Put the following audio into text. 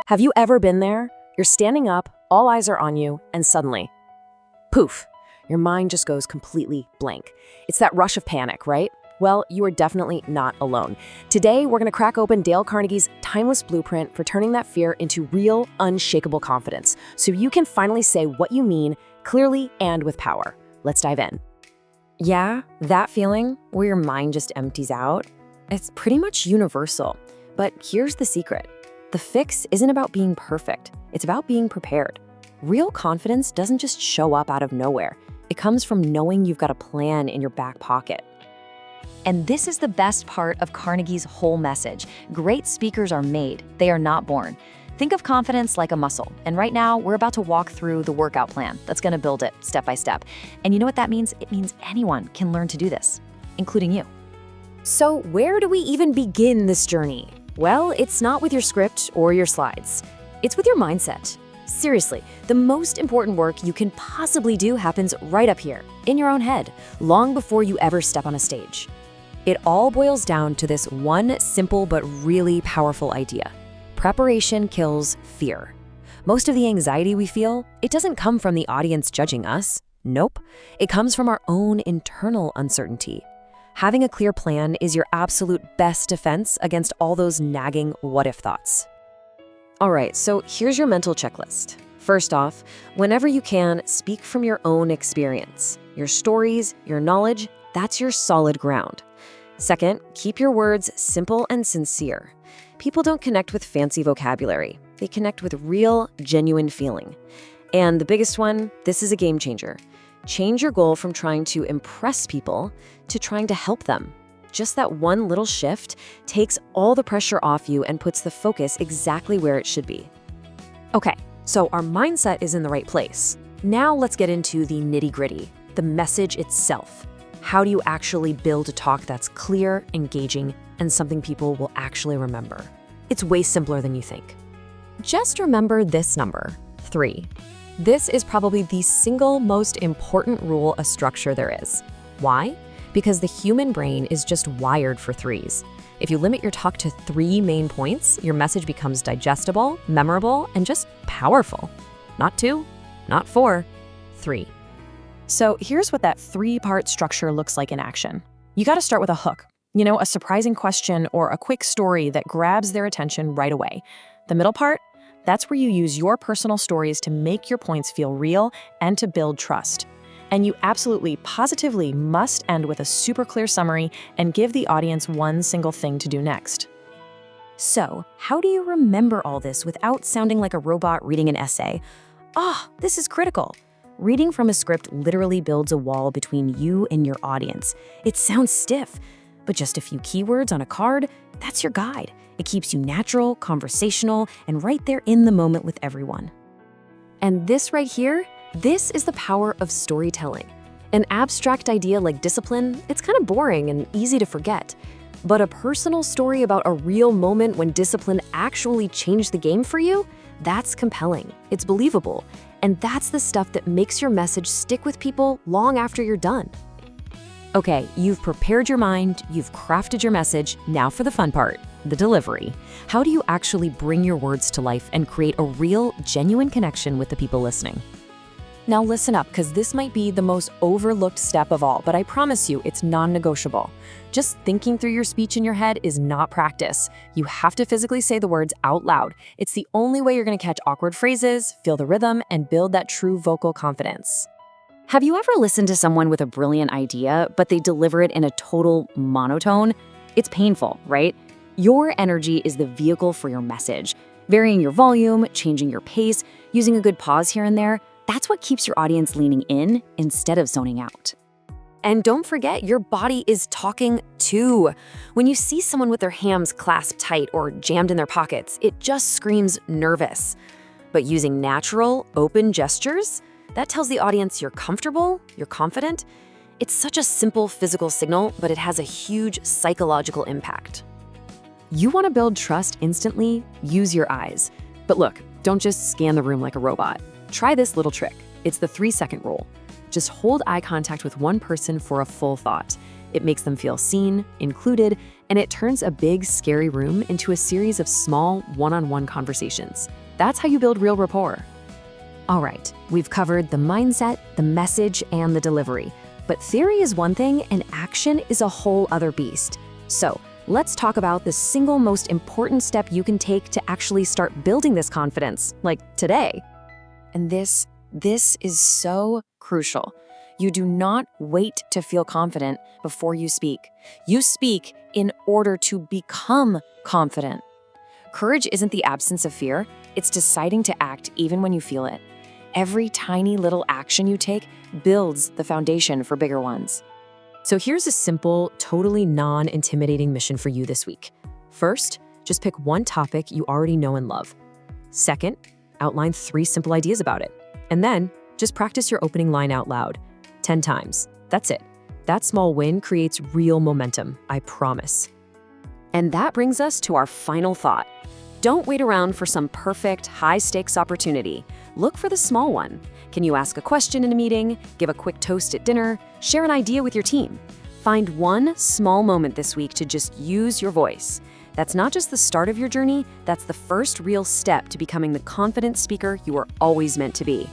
Have you ever been there? You're standing up, all eyes are on you, and suddenly, poof, your mind just goes completely blank. It's that rush of panic, right? Well, you are definitely not alone. Today, we're going to crack open Dale Carnegie's timeless blueprint for turning that fear into real, unshakable confidence, so you can finally say what you mean clearly and with power. Let's dive in. Yeah, that feeling where your mind just empties out, it's pretty much universal. But here's the secret. The fix isn't about being perfect. It's about being prepared. Real confidence doesn't just show up out of nowhere. It comes from knowing you've got a plan in your back pocket. And this is the best part of Carnegie's whole message. Great speakers are made, they are not born. Think of confidence like a muscle. And right now, we're about to walk through the workout plan that's gonna build it step by step. And you know what that means? It means anyone can learn to do this, including you. So where do we even begin this journey? Well, it's not with your script or your slides. It's with your mindset. Seriously, the most important work you can possibly do happens right up here, in your own head, long before you ever step on a stage. It all boils down to this one simple but really powerful idea. Preparation kills fear. Most of the anxiety we feel, it doesn't come from the audience judging us. Nope. It comes from our own internal uncertainty. Having a clear plan is your absolute best defense against all those nagging what-if thoughts. All right, so here's your mental checklist. First off, whenever you can, speak from your own experience. Your stories, your knowledge, that's your solid ground. Second, keep your words simple and sincere. People don't connect with fancy vocabulary. They connect with real, genuine feeling. And the biggest one, this is a game changer. Change your goal from trying to impress people to trying to help them. Just that one little shift takes all the pressure off you and puts the focus exactly where it should be. Okay, so our mindset is in the right place. Now let's get into the nitty-gritty, the message itself. How do you actually build a talk that's clear, engaging, and something people will actually remember? It's way simpler than you think. Just remember this number, 3. This is probably the single most important rule of structure there is. Why? Because the human brain is just wired for 3s. If you limit your talk to 3 main points, your message becomes digestible, memorable, and just powerful. Not 2, not 4, 3. So here's what that 3-part structure looks like in action. You got to start with a hook, a surprising question or a quick story that grabs their attention right away. The middle part, that's where you use your personal stories to make your points feel real and to build trust. And you absolutely, positively must end with a super clear summary and give the audience one single thing to do next. So, how do you remember all this without sounding like a robot reading an essay? This is critical. Reading from a script literally builds a wall between you and your audience. It sounds stiff, but just a few keywords on a card, that's your guide. It keeps you natural, conversational, and right there in the moment with everyone. And this right here, this is the power of storytelling. An abstract idea like discipline, it's kind of boring and easy to forget. But a personal story about a real moment when discipline actually changed the game for you, that's compelling. It's believable. And that's the stuff that makes your message stick with people long after you're done. Okay, you've prepared your mind, you've crafted your message, now for the fun part, the delivery. How do you actually bring your words to life and create a real, genuine connection with the people listening? Now listen up, because this might be the most overlooked step of all, but I promise you it's non-negotiable. Just thinking through your speech in your head is not practice. You have to physically say the words out loud. It's the only way you're going to catch awkward phrases, feel the rhythm, and build that true vocal confidence. Have you ever listened to someone with a brilliant idea, but they deliver it in a total monotone? It's painful, right? Your energy is the vehicle for your message. Varying your volume, changing your pace, using a good pause here and there, that's what keeps your audience leaning in instead of zoning out. And don't forget, your body is talking too. When you see someone with their hands clasped tight or jammed in their pockets, it just screams nervous. But using natural, open gestures, that tells the audience you're comfortable, you're confident. It's such a simple physical signal, but it has a huge psychological impact. You want to build trust instantly? Use your eyes. But look, don't just scan the room like a robot. Try this little trick. It's the 3-second rule. Just hold eye contact with one person for a full thought. It makes them feel seen, included, and it turns a big, scary room into a series of small, one-on-one conversations. That's how you build real rapport. All right, we've covered the mindset, the message, and the delivery. But theory is one thing, and action is a whole other beast. So, let's talk about the single most important step you can take to actually start building this confidence, like today. And this is so crucial. You do not wait to feel confident before you speak. You speak in order to become confident. Courage isn't the absence of fear, it's deciding to act even when you feel it. Every tiny little action you take builds the foundation for bigger ones. So here's a simple, totally non-intimidating mission for you this week. First, just pick one topic you already know and love. Second, outline 3 simple ideas about it. And then, just practice your opening line out loud. 10 times. That's it. That small win creates real momentum, I promise. And that brings us to our final thought. Don't wait around for some perfect, high-stakes opportunity. Look for the small one. Can you ask a question in a meeting, give a quick toast at dinner, share an idea with your team? Find one small moment this week to just use your voice. That's not just the start of your journey, that's the first real step to becoming the confident speaker you were always meant to be.